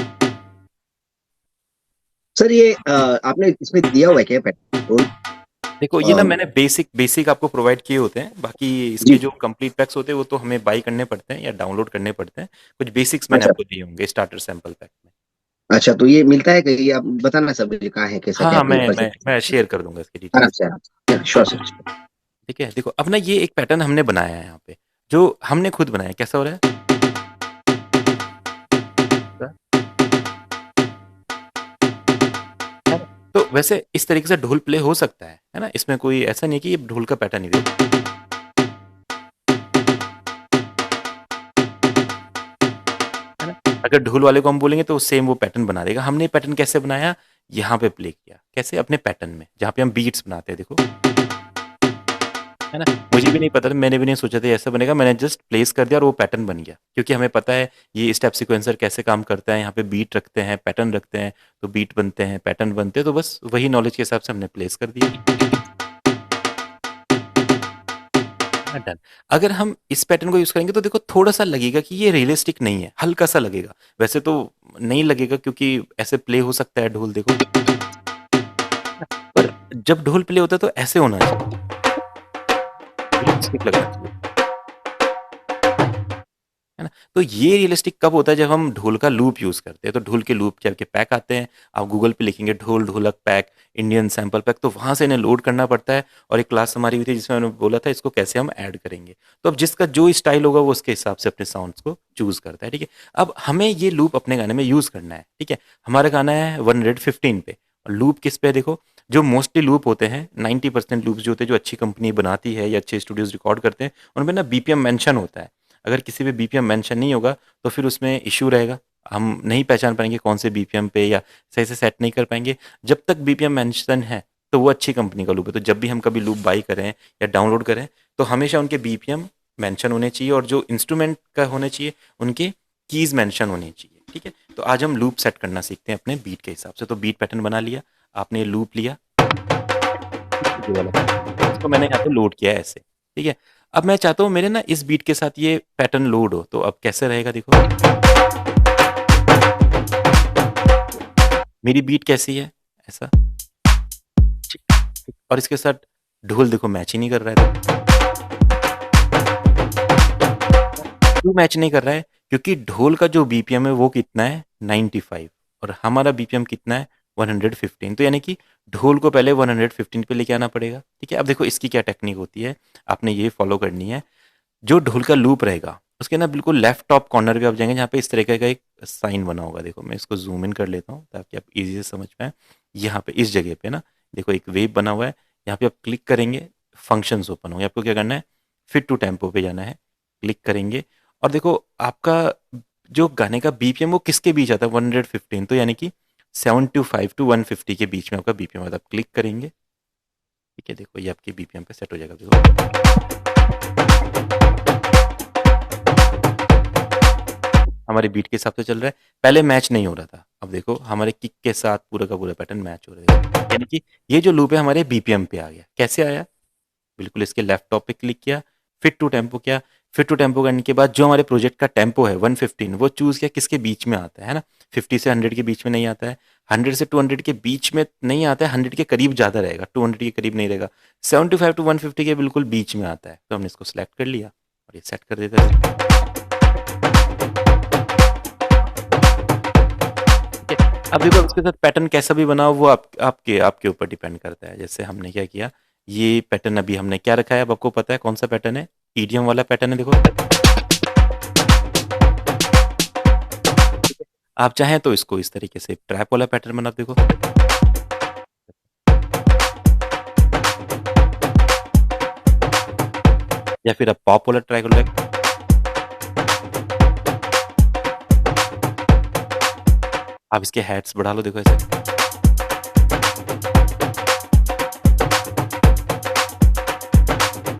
सर ये आपने इसमें दिया हुआ है क्या पेट्रोल? देखो ये ना मैंने बेसिक बेसिक आपको प्रोवाइड किए होते हैं, बाकी इसके जी। जो कंप्लीट पैक्स होते हैं वो तो हमें बाई करने पड़ते हैं या डाउनलोड करने पड़ते हैं। कुछ बेसिक्स मैंने अच्छा। आपको दिए होंगे स्टार्टर सैंपल पैक में। अच्छा, तो ये मिलता है कहीं? आप बताना सर मुझे, कहाँ है, कैसा हाँ, क्या, हाँ, कहीं मैं परचेज? मैं मैं शेयर कर दूँगा इसकी आराम डिटेल्स। से, आराम से, श्योर सर। ठीक है? देखो अब ना ये एक पैटर्न हमने बनाया है यहाँ पे, जो हमने खुद बनाया है। कैसा हो रहा है? है ना? तो वैसे इस तरीके से ढोल प्ले हो सकता है ना? इसमें कोई ऐसा नहीं है कि ये ढोल का पैटर्न ही देखो, है ना? अगर ढोल वाले को हम बोलेंगे तो सेम वो पैटर्न बना देगा। हमने पैटर्न कैसे बनाया? यहाँ पे प्ले किया। कैसे? अपने पैटर्न में, जहाँ पे हम बीट्स बनाते हैं देखो, है ना? मुझे भी नहीं पता था, मैंने भी नहीं सोचा था ये ऐसा बनेगा, मैंने जस्ट प्लेस कर दिया और वो पैटर्न बन गया। क्योंकि हमें पता है ये स्टेप सीक्वेंसर कैसे काम करता है, यहाँ पे बीट रखते हैं, पैटर्न रखते हैं, तो बीट बनते हैं, पैटर्न बनते हैं, तो बस वही नॉलेज के हिसाब से हमने प्लेस कर दिया। हाँ, डन। अगर हम इस पैटर्न को यूज़ करेंगे तो देखो थोड़ा-सा लगेगा कि ये रियलिस्टिक नहीं है, हल्का-सा लगेगा। वैसे तो नहीं लगेगा क्योंकि ऐसे प्ले हो सकता है ढोल देखो, पर जब ढोल प्ले होता है तो ऐसे होना चाहिए, रियलिस्टिक लगना चाहिए। है ना? तो ये रियलिस्टिक कब होता है? जब हम ढोल का लूप यूज़ करते हैं। तो ढोल के लूप के आपके पैक आते हैं, आप गूगल पे लिखेंगे ढोल ढोलक पैक, इंडियन सैंपल पैक, तो वहाँ से इन्हें लोड करना पड़ता है। और एक क्लास हमारी हुई थी जिसमें मैंने बोला था इसको कैसे हम ऐड करेंगे। तो अब जिसका जो स्टाइल होगा वो उसके हिसाब से अपने साउंड्स को चूज़ करता है, ठीक है? अब हमें ये लूप अपने गाने में यूज़ करना है, ठीक है? हमारा गाना है 115 पे, और लूप किस पे है देखो, जो मोस्टली लूप होते हैं 90% लूप्स जो होते हैं, जो अच्छी कंपनी बनाती है या अच्छे स्टूडियोज़ रिकॉर्ड करते हैं, उनमें ना बीपीएम मेंशन होता है। अगर किसी पे बीपीएम मेंशन नहीं होगा तो फिर उसमें इश्यू रहेगा। हम नहीं पहचान पाएँगे कौन से बीपीएम पे, या सही से सेट नहीं कर पाएँगे। जब तक बीपीएम मेंशन है तो वो अच्छी कंपनी का लूप है। तो जब भी हम कभी लूप बाई करें या डाउनलोड करें तो हमेशा उनके बीपीएम मेंशन होने चाहिए, और जो इंस्ट्रूमेंट का होने चाहिए उनके कीज़ मेंशन होने चाहिए, ठीक है? तो आज हम लूप सेट करना सीखते हैं अपने बीट के हिसाब से। तो बीट पैटर्न बना लिया, आपने लूप लिया, ये वाला इसको मैंने यहाँ पे लोड किया है ऐसे, ठीक है? अब मैं चाहता हूँ मेरे ना इस बीट के साथ ये पैटर्न लोड हो, तो अब कैसे रहेगा देखो। मेरी बीट कैसी है? ऐसा, ठीक, ठीक। और इसके साथ ढोल देखो मैच ही नहीं कर रहा है। क्यों मैच नहीं कर रहा है? क्योंकि ढोल का जो बीपीएम है वो कितना है? 95, और हमारा बीपीएम कितना है? 115। तो यानी कि ढोल को पहले 115 पे लेके आना पड़ेगा, ठीक है? अब देखो इसकी क्या टेक्निक होती है, आपने ये फॉलो करनी है। जो ढोल का लूप रहेगा उसके ना बिल्कुल लेफ्ट टॉप कॉर्नर पे आप जाएंगे, जहाँ पे इस तरीके का एक साइन बना होगा। देखो मैं इसको जूम इन कर लेता हूँ ताकि आप इजी से समझ पाएँ। यहाँ पे इस जगह पे ना देखो एक वेव बना हुआ है, यहाँ पे आप क्लिक करेंगे, फंक्शंस ओपन होंगे। आपको क्या करना है? फिट टू टेम्पो पे जाना है, क्लिक करेंगे, और देखो आपका जो गाने का बीपीएम वो किसके बीच आता है? 115, तो यानी कि 75 टू 150 के बीच में आपका बीपीएम आता है। आप क्लिक करेंगे, ठीक है? देखो ये आपके बीपीएम पे सेट हो जाएगा। देखो हमारे बीट के हिसाब से चल रहा है। पहले मैच नहीं हो रहा था, अब देखो हमारे किक के साथ पूरा का पूरा पैटर्न मैच हो रहा है। यानी कि ये जो लूप है हमारे बीपीएम पे आ गया। कैसे आया? बिल्कुल इसके लेफ्ट टॉप पे क्लिक किया, फिट टू टेम्पो किया। फिट टू टेम्पो करने के बाद जो हमारे प्रोजेक्ट का टेम्पो है 115, वो चूज़ किया किसके बीच में आता है ना? 50 से 100 के बीच में नहीं आता है, 100 से 200 के बीच में नहीं आता है, 100 के करीब ज़्यादा रहेगा, 200 के करीब नहीं रहेगा, 75 टू 150 के बिल्कुल बीच में आता है। तो हमने इसको सेलेक्ट कर लिया और ये सेट कर देता है। ठीक है? अब देखो उसके साथ पैटर्न कैसा भी बनाओ वो आपके आपके ऊपर डिपेंड करता है। जैसे हमने क्या किया, ये पैटर्न अभी हमने क्या रखा है, अब आपको पता है कौन सा पैटर्न है? ईडीएम वाला पैटर्न है देखो। आप चाहें तो इसको इस तरीके से ट्रैप वाला पैटर्न बना देखो, या फिर आप पॉप वाला ट्राई कर लो। आप इसके हेड्स बढ़ा लो देखो ऐसे।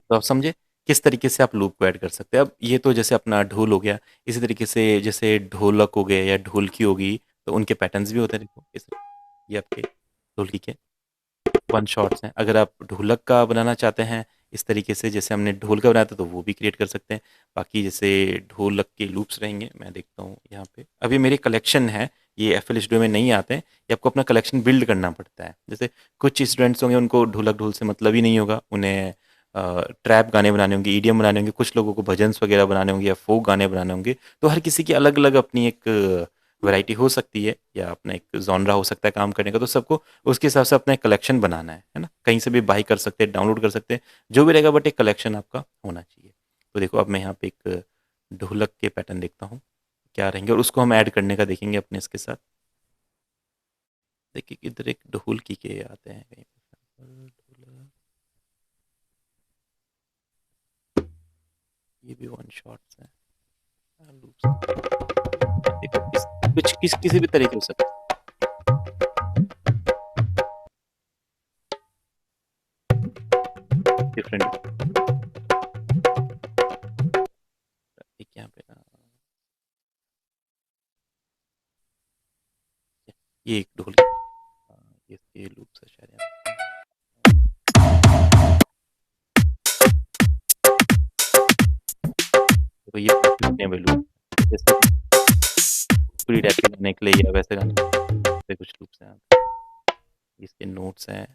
तो आप समझे किस तरीके से आप लूप को ऐड कर सकते हैं। अब ये तो जैसे अपना ढोल हो गया, इसी तरीके से जैसे ढोलक हो गए या ढोलकी होगी, तो उनके पैटर्न्स भी होते हैं देखो ये आपके ढोलकी के वन शॉट्स हैं। अगर आप ढोलक का बनाना चाहते हैं इस तरीके से जैसे हमने ढोल का बनाया था तो वो भी क्रिएट कर सकते हैं। बाकी जैसे ढोलक के लूप्स रहेंगे, मैं देखता हूँ यहाँ पे अभी मेरे कलेक्शन है, ये FL स्टूडियो में नहीं आते हैं, ये आपको अपना कलेक्शन बिल्ड करना पड़ता है। जैसे कुछ स्टूडेंट्स होंगे उनको ढोलक ढोल से मतलब ही नहीं होगा, उन्हें ट्रैप गाने बनाने होंगे, ईडीएम बनाने होंगे, कुछ लोगों को भजन्स वगैरह बनाने होंगे या फोक गाने बनाने होंगे। तो हर किसी की अलग अलग अपनी एक वैरायटी हो सकती है या अपना एक जॉनरा हो सकता है काम करने का, तो सबको उसके हिसाब से अपना एक कलेक्शन बनाना है ना। कहीं से भी बाई कर सकते हैं, डाउनलोड कर सकते हैं, जो भी रहेगा, बट एक कलेक्शन आपका होना चाहिए। तो देखो अब मैं यहाँ पे एक ढोलक के पैटर्न देखता हूँ क्या रहेंगे, और उसको हम ऐड करने का देखेंगे अपने इसके साथ। देखिए किधर एक ढोलकी के आते हैं कहीं पे, ढोलक, ये भी वन शॉट्स है, loops। देखो कुछ किसी भी तरीके से डिफरेंट। एक यहाँ पे ये एक ढोलकी, ये लूप्स है शायद यहाँ पे। देखो ये कितने में लूप, जैसे पूरी टाइप के गाने के लिए या वैसे गाने पे कुछ लूप्स हैं यहाँ पे। इसके नोट्स हैं,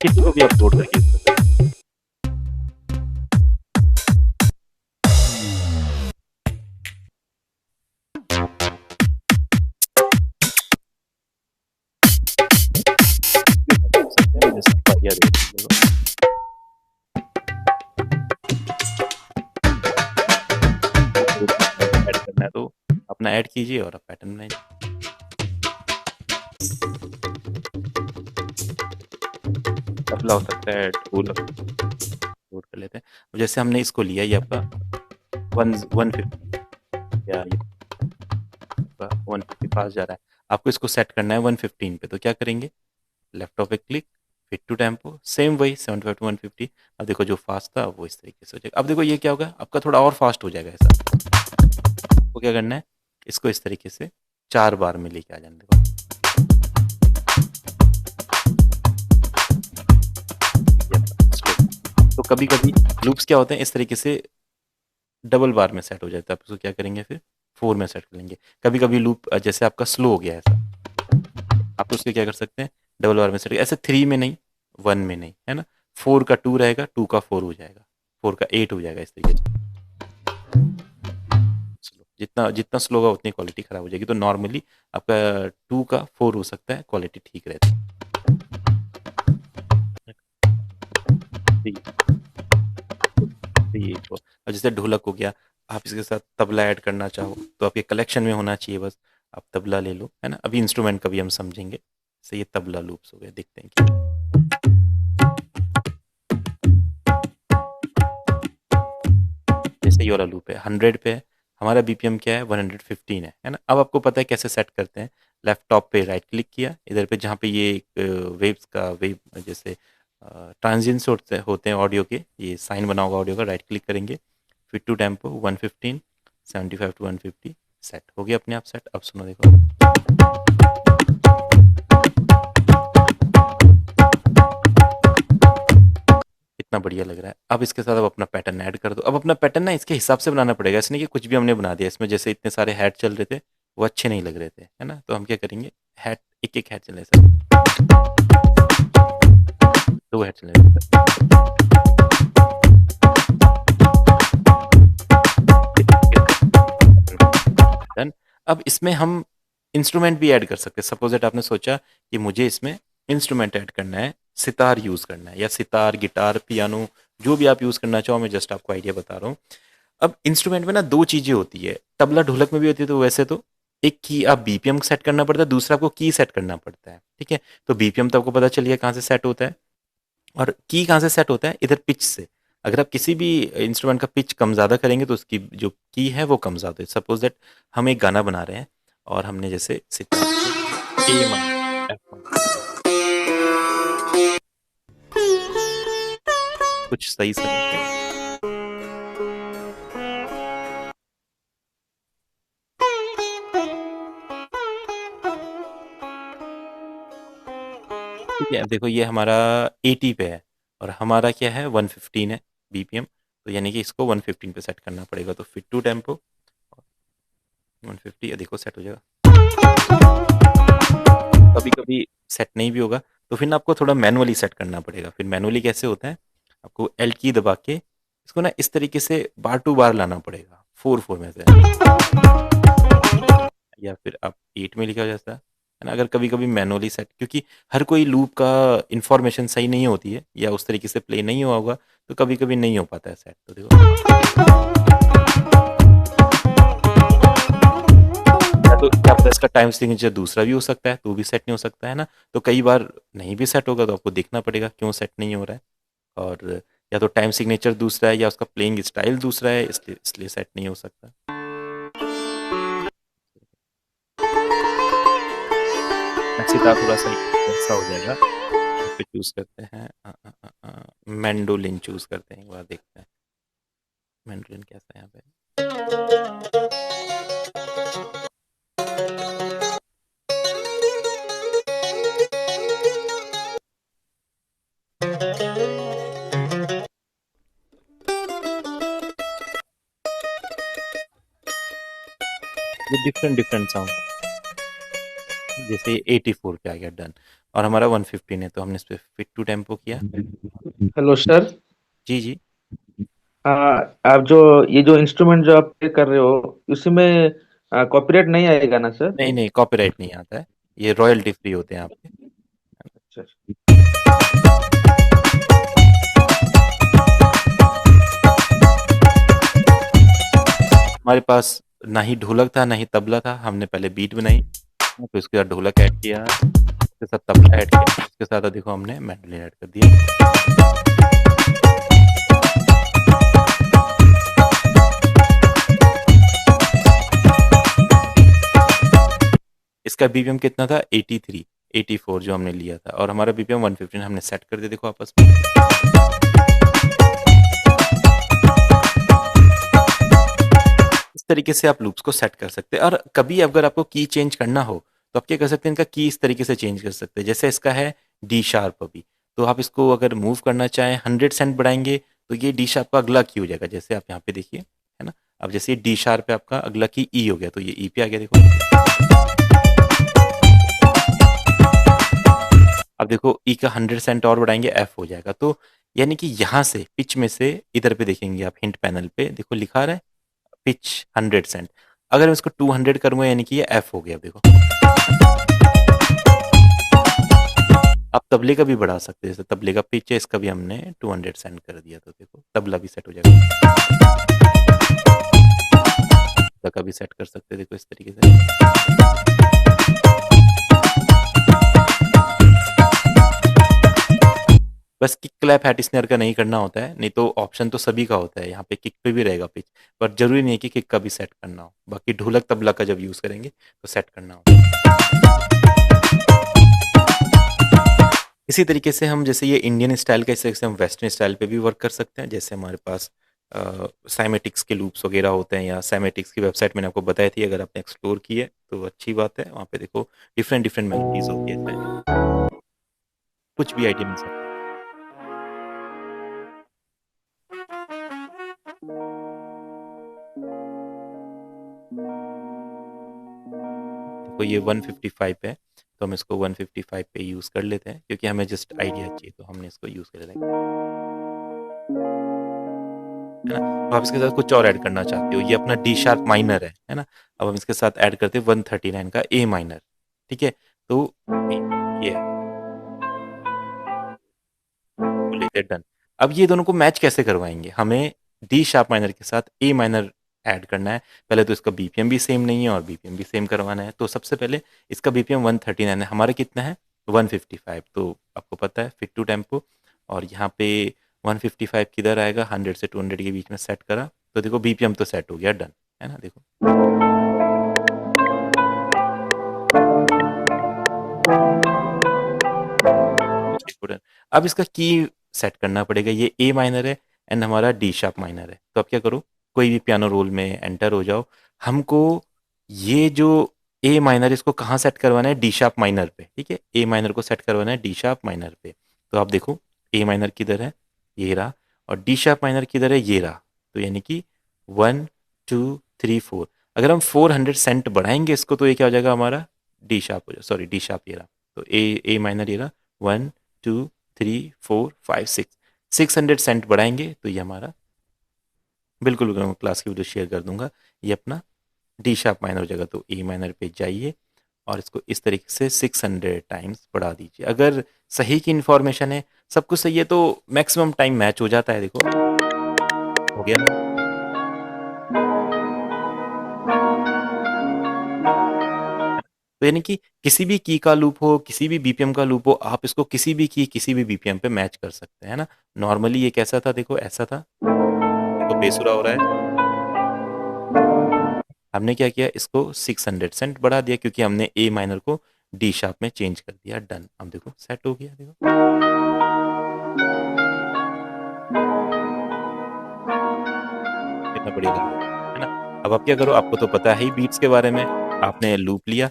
किसी को भी अपलोड करके यूज कर सकते हैं। कर सकते हैं, जैसे बढ़िया देखो ऐड करना है तो अपना ऐड कीजिए और आप पैटर्न बनाइए। तबला हो सकता है, ढोलक लोड कर लेते हैं। अब जैसे हमने इसको लिया ये आपका 150 या ये 150 पास जा रहा है, आपको इसको सेट करना है 115 पे। तो क्या करेंगे, लैपटॉप पे click, fit to tempo, same वही 75 टू 150। अब देखो जो फास्ट था वो इस तरीके से हो जाएगा। अब देखो ये क्या होगा, आपका थोड़ा और फास्ट हो जाएगा ऐसा। आपको क्या करना है, इसको इस तरीके से 4 बार में लेके आ जाने। देखो तो कभी कभी लूप्स क्या होते हैं इस तरीके से डबल बार में सेट हो जाता है। आप उसको क्या करेंगे फिर 4 में सेट कर लेंगे। कभी कभी लूप जैसे आपका स्लो हो गया ऐसा, आप उसके क्या कर सकते हैं, डबल बार में सेट, ऐसे 3 में नहीं, 1 में नहीं, है ना। 4 का 2 रहेगा, 2 का 4 हो जाएगा, 4 का 8 हो जाएगा, इस तरीके से। जितना जितना स्लो होगा उतनी क्वालिटी खराब हो जाएगी। तो नॉर्मली आपका 2 का 4 हो सकता है, क्वालिटी ठीक रहती है। ठीक है, तो ये तो अब जैसे ढोलक हो गया, आप इसके साथ तबला ऐड करना चाहो तो आपके कलेक्शन में होना चाहिए, बस आप तबला ले लो, है ना। अभी इंस्ट्रूमेंट का भी हम समझेंगे। जैसे ये तबला लूप्स हो गए, देखते हैं क्या। जैसे ये वाला लूप है 100 पे है, हमारा BPM क्या है 115 है ना। अब आपको पता है कैसे सेट करते हैं। लैपटॉप पे राइट क्लिक किया, इधर पे जहाँ पे ये वेव्स का वेव जैसे ट्रांजिएंट्स होते हैं ऑडियो के, ये साइन बना होगा ऑडियो का, राइट क्लिक करेंगे, fit to tempo 115, 75 to 150, set हो गया अपने आप सेट। अब सुनो देखो, कितना बढ़िया लग रहा है। अब इसके साथ अब अपना पैटर्न ऐड कर दो। अब अपना पैटर्न ना इसके हिसाब से बनाना पड़ेगा, इसलिए कि कुछ भी हमने बना दिया इसमें। जैसे इतने सारे हैट चल रहे थे, वो अच्छे नहीं लग रहे थे, है ना। तो हम क्या करेंगे, हैट एक एक हैट चले, सर 2 हैट चले। डन। अब इसमें हम इंस्ट्रूमेंट भी ऐड कर सकते हैं। सपोज दैट आपने सोचा कि मुझे इसमें इंस्ट्रूमेंट ऐड करना है, सितार यूज़ करना है, या सितार, गिटार, पियानो, जो भी आप यूज़ करना चाहो, मैं जस्ट आपको आइडिया बता रहा हूँ। अब इंस्ट्रूमेंट में ना 2 चीज़ें होती है, तबला ढोलक में भी होती है। तो वैसे तो एक की आप BPM सेट करना पड़ता है, दूसरा आपको की सेट करना पड़ता है, ठीक है। तो BPM तो आपको पता चल गया कहाँ से सेट होता है, और की कहाँ से सेट होता है, इधर पिच से। अगर आप किसी भी इंस्ट्रूमेंट का पिच कम ज़्यादा करेंगे तो उसकी जो की है वो कम ज़्यादा है। सपोज दैट हम एक गाना बना रहे हैं और हमने जैसे सितार को ए माइनर, एफ माइनर, कुछ सही से अब देखो ये हमारा 80 पे है और हमारा क्या है 115 है बीपीएम, तो यानी कि इसको 115 पे सेट करना पड़ेगा। तो फिट टू टेम्पो 150, देखो सेट हो जाएगा। कभी कभी सेट नहीं भी होगा तो फिर ना आपको थोड़ा मैनुअली सेट करना पड़ेगा। फिर मैनुअली कैसे होता है, आपको एल की दबा के इसको ना इस तरीके से बार टू बार लाना पड़ेगा, 4 4 में से, या फिर आप 8 में लिखा जाता है ना। अगर कभी कभी मैनुअली सेट, क्योंकि हर कोई लूप का इंफॉर्मेशन सही नहीं होती है या उस तरीके से प्ले नहीं हुआ होगा, तो कभी कभी नहीं हो पाता है सेट। तो देखो या तो क्या पता इसका टाइम सिग्नेचर दूसरा भी हो सकता है, तो भी सेट नहीं हो सकता है ना। तो कई बार नहीं भी सेट होगा तो आपको देखना पड़ेगा क्यों सेट नहीं हो रहा है। और या तो टाइम सिग्नेचर दूसरा है या उसका प्लेइंग स्टाइल दूसरा है, इसलिए सेट नहीं हो सकता। सितार थोड़ा सा ऐसा हो जाएगा। यहाँ पे चूज करते हैं मैंडोलिन, चूज करते हैं, एक बार देखते हैं मैंडोलिन कैसा है यहाँ पे। ये डिफरेंट डिफरेंट साउंड, जैसे 84 पे आ गया डन, और हमारा 115 है तो हमने इस पे फिट टू टेम्पो किया। Hello sir. जी जी। आप जो ये जो इंस्ट्रूमेंट जो आप प्ले कर रहे हो उसमें कॉपीराइट नहीं आएगा ना सर? नहीं नहीं, कॉपीराइट नहीं आता है, ये रॉयल्टी फ्री होते हैं आपके। अच्छा। हमारे पास ना ही ढोलक था ना ही तबला था, हमने पहले बीट बनाई, फिर उसके बाद ढोलक ऐड किया, उसके साथ तबला ऐड किया, उसके साथ देखो हमने मैंडोलिन ऐड कर दिया। इसका बीपीएम कितना था, 83, 84 जो हमने लिया था, और हमारा बीपीएम 115 हमने सेट कर दिया, देखो आपस में। इस तरीके से आप लूप्स को सेट कर सकते हैं। और कभी अगर आपको की चेंज करना हो तो आप क्या कर सकते हैं, इनका की इस तरीके से चेंज कर सकते हैं। जैसे इसका है डी शार्प अभी, तो आप इसको अगर मूव करना चाहें 100 सेंट बढ़ाएंगे तो ये डी शार्प का अगला की हो जाएगा। जैसे आप यहाँ पे देखिए, है ना। अब जैसे डी शार्प पे आपका अगला की ई हो गया तो ये ई पे आ गया, देखो। अब देखो ई का 100 सेंट और बढ़ाएंगे, एफ हो जाएगा। तो यानी कि यहाँ से पिच में से इधर पे देखेंगे आप, हिंट पैनल पे देखो लिखा रहा है पिच 100 सेंट। अगर मैं इसको 200 करूंगा यानी कि ये एफ हो गया, देखो। आप तबले का भी बढ़ा सकते हैं, जैसे तबले का पिच है, इसका भी हमने 200 सेंट कर दिया तो देखो तबला भी सेट हो जाएगा। तबला का भी सेट कर सकते हैं, देखो इस तरीके से। बस किक क्लैप हैट स्नेयर का नहीं करना होता है, नहीं तो ऑप्शन तो सभी का होता है, यहाँ पे किक पे भी रहेगा पिच, पर जरूरी नहीं है कि किक का भी सेट करना हो। बाकी ढोलक तबला का जब यूज करेंगे तो सेट करना होता है। इसी तरीके से हम, जैसे ये इंडियन स्टाइल का, इस तरीके से हम वेस्टर्न स्टाइल पे भी वर्क कर सकते हैं। जैसे हमारे पास साइमेटिक्स के लूप्स वगैरह होते हैं, या साइमेटिक्स की वेबसाइट मैंने आपको बताई थी, अगर आपने एक्सप्लोर की है तो अच्छी बात है। वहाँ पे देखो डिफरेंट डिफरेंट मेलोडीज होती है, कुछ भी आइडिया मिल सकता है। तो ये 155 पे है, तो हम इसको 155 पे यूज़ कर लेते हैं, क्योंकि हमें जस्ट आइडिया चाहिए तो हमने इसको यूज़ कर लेंगे, है ना। तो आप इसके साथ कुछ और ऐड करना चाहते हो, ये अपना डी शार्प माइनर है ना। अब हम इसके साथ ऐड करते हैं 139 का ए माइनर, ठीक है। तो ये है, लेते डन। अब ये दोनों को मैच कैसे करवाएंगे, हमें डी शार्प माइनर के साथ ए माइनर ऐड करना है। पहले तो इसका बीपीएम भी सेम नहीं है और बीपीएम भी सेम करवाना है। तो सबसे पहले इसका बीपीएम 139 है, हमारा कितना है 155। तो आपको पता है फिट टू टेम्पो, और यहाँ पे 155 किधर आएगा, 100 से 200 के बीच में सेट करा, तो देखो बीपीएम तो सेट हो गया, डन, है ना। देखो अब इसका की सेट करना पड़ेगा, ये ए माइनर है एंड हमारा डी शार्प माइनर है। तो आप क्या करो, कोई भी पियानो रोल में एंटर हो जाओ, हमको ये जो ए माइनर इसको कहाँ सेट करवाना है, डी शार्प माइनर पे, ठीक है। ए माइनर को सेट करवाना है डी शार्प माइनर पे। तो आप देखो ए माइनर किधर है, ये रहा, और डी शार्प माइनर किधर है, ये रहा। तो यानी कि 1 2 3 4, अगर हम 400 सेंट बढ़ाएंगे इसको तो ये क्या हो जाएगा हमारा, डी शार्प हो जाएगा, सॉरी डी शार्प ये रहा। तो ए माइनर ये रहा, 1 2 3 4 5 6, 600 सेंट बढ़ाएंगे तो ये हमारा, बिल्कुल मैं क्लास की वीडियो शेयर कर दूंगा, ये अपना डी शार्प माइनर हो जाएगा। तो ए माइनर पे जाइए और इसको इस तरीके से 600 टाइम्स बढ़ा दीजिए। अगर सही की इन्फॉर्मेशन है, सब कुछ सही है, तो मैक्सिमम टाइम मैच हो जाता है। देखो हो गया ना। तो यानी कि किसी भी की का लूप हो, किसी भी बीपीएम का लूप हो, आप इसको किसी भी की किसी भी बीपीएम पे मैच कर सकते हैं ना। नॉर्मली ये कैसा था, देखो ऐसा था, तो बेसुरा हो रहा है। हमने क्या किया, इसको 600 सेंट बढ़ा दिया क्योंकि हमने ए माइनर को डी शार्प में चेंज कर दिया। डन, अब देखो सेट हो गया। देखो कितना बढ़िया लग रहा है ना। अब आप क्या करो, आपको तो पता है ही बीट्स के बारे में, आपने लूप लिया,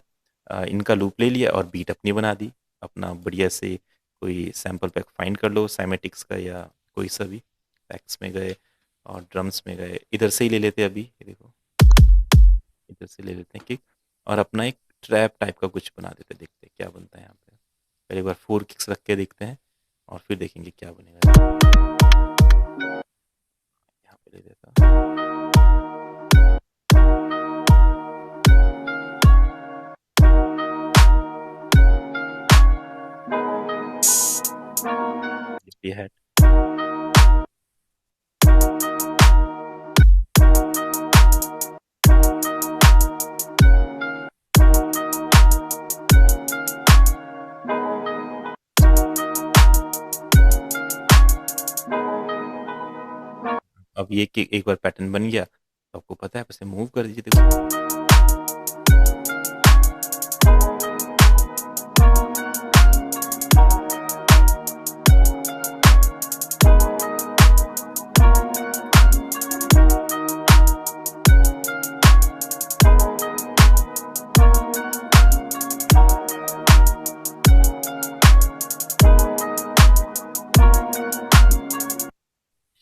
इनका लूप ले लिया और बीट अपनी बना दी। अपना बढ़िया से कोई सैम्पल पैक फाइंड कर लो साइमेटिक्स का या कोई सा भी, पैक्स में गए और ड्रम्स में गए, इधर से ही ले लेते हैं अभी, ये देखो इधर से ले लेते हैं किक, और अपना एक ट्रैप टाइप का कुछ बना देते हैं, देखते हैं क्या बनता है यहाँ पे। पहले एक बार 4 किक्स रख के देखते हैं और फिर देखेंगे क्या बनेगा। यहाँ पे ले देता हूँ। ये है अब ये कि एक बार पैटर्न बन गया तो आपको पता है, आप इसे मूव कर दीजिए। देखो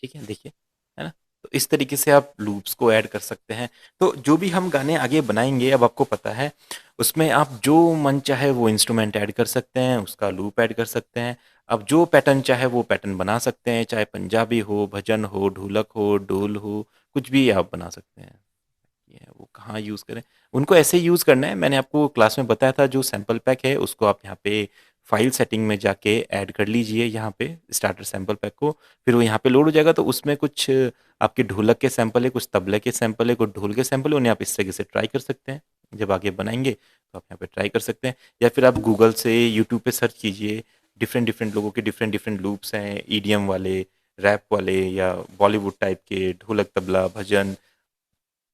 ठीक है, देखिए है ना। तो इस तरीके से आप लूप्स को ऐड कर सकते हैं। तो जो भी हम गाने आगे बनाएंगे, अब आपको पता है, उसमें आप जो मन चाहे वो इंस्ट्रूमेंट ऐड कर सकते हैं, उसका लूप ऐड कर सकते हैं। अब जो पैटर्न चाहे वो पैटर्न बना सकते हैं, चाहे पंजाबी हो, भजन हो, ढोलक हो, ढोल हो, कुछ भी आप बना सकते हैं। ये वो कहाँ यूज़ करें, उनको ऐसे यूज़ करना है। मैंने आपको क्लास में बताया था, जो सैम्पल पैक है उसको आप यहाँ पे फाइल सेटिंग में जाके ऐड कर लीजिए, यहाँ पे स्टार्टर सैम्पल पैक को, फिर वो यहाँ पे लोड हो जाएगा। तो उसमें कुछ आपके ढोलक के सैंपल है, कुछ तबले के सैंपल है, कुछ ढोल के सैंपल है, उन्हें आप इस तरीके से ट्राई कर सकते हैं। जब आगे बनाएंगे तो आप यहाँ पे ट्राई कर सकते हैं, या फिर आप गूगल से यूट्यूब पे सर्च कीजिए, डिफरेंट डिफरेंट लोगों के डिफरेंट डिफरेंट लूप्स हैं, ईडीएम वाले, रैप वाले, या बॉलीवुड टाइप के, ढोलक तबला भजन,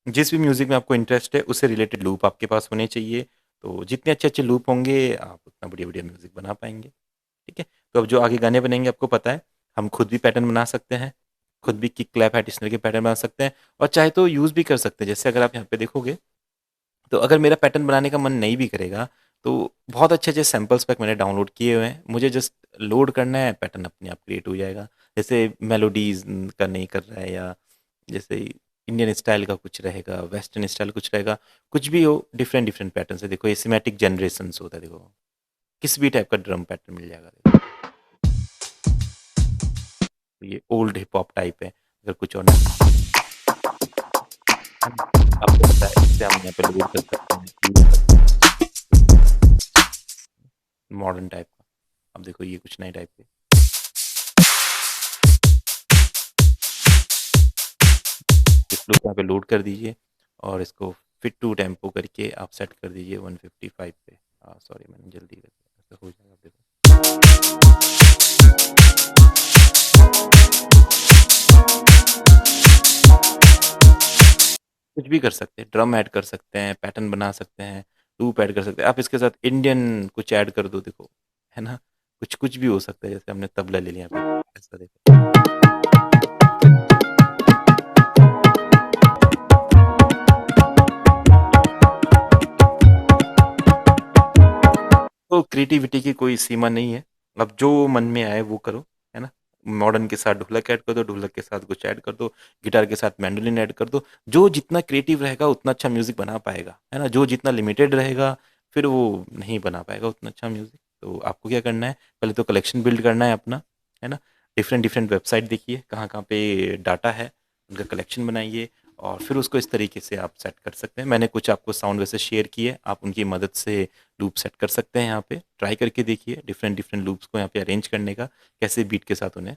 जिस भी म्यूज़िक में आपको इंटरेस्ट है उससे रिलेटेड लूप आपके पास होने चाहिए। तो जितने अच्छे अच्छे लूप होंगे आप उतना बढ़िया बढ़िया म्यूज़िक बना पाएंगे। ठीक है, तो अब जो आगे गाने बनेंगे आपको पता है, हम खुद भी पैटर्न बना सकते हैं, खुद भी किक क्लैप एडिशनल के पैटर्न बना सकते हैं, और चाहे तो यूज़ भी कर सकते हैं। जैसे अगर आप यहाँ पे देखोगे, तो अगर मेरा पैटर्न बनाने का मन नहीं भी करेगा तो बहुत अच्छे अच्छे सैम्पल्स पैक मैंने डाउनलोड किए हुए हैं, मुझे जस्ट लोड करना है, पैटर्न अपने आप क्रिएट हो जाएगा। जैसे मेलोडीज का नहीं कर रहा है, या जैसे इंडियन स्टाइल का कुछ रहेगा, वेस्टर्न स्टाइल कुछ रहेगा, कुछ भी हो, डिफरेंट डिफरेंट पैटर्न है। देखो ये सिमेटिक जनरेशंस होता है, देखो किस भी टाइप का ड्रम पैटर्न मिल जाएगा। देखो तो ये ओल्ड हिप हॉप टाइप है, अगर कुछ और नहीं आपको पता है, इससे हम यहाँ पे लोड कर सकते हैं मॉडर्न टाइप का। अब देखो ये कुछ नए टाइप के, इस लूप यहाँ पे लोड कर दीजिए और इसको फिट टू टेम्पो करके आप सेट कर दीजिए 155 पे। सॉरी मैंने जल्दी कर दिया, ऐसा हो जाएगा। देखो कुछ भी कर सकते हैं, ड्रम ऐड कर सकते हैं, पैटर्न बना सकते हैं, लूप ऐड कर सकते हैं। आप इसके साथ इंडियन कुछ ऐड कर दो, देखो है ना, कुछ कुछ भी हो सकता है। जैसे हमने तबला ले लिया ऐसा, देखो तो क्रिएटिविटी की कोई सीमा नहीं है, अब जो मन में आए वो करो, है ना। मॉडर्न के साथ ढोलक ऐड कर दो, ढोलक के साथ कुछ ऐड कर दो, गिटार के साथ मैंडोलिन ऐड कर दो। जो जितना क्रिएटिव रहेगा उतना अच्छा म्यूजिक बना पाएगा, है ना। जो जितना लिमिटेड रहेगा फिर वो नहीं बना पाएगा उतना अच्छा म्यूजिक। तो आपको क्या करना है, पहले तो कलेक्शन बिल्ड करना है अपना, है ना। डिफरेंट डिफरेंट वेबसाइट देखिए कहाँ कहाँ पे डाटा है, उनका कलेक्शन बनाइए और फिर उसको इस तरीके से आप सेट कर सकते हैं। मैंने कुछ आपको साउंड वैसे शेयर किए, आप उनकी मदद से लूप सेट कर सकते हैं। यहाँ पे ट्राई करके देखिए डिफरेंट डिफरेंट लूप्स को यहाँ पे अरेंज करने का, कैसे बीट के साथ उन्हें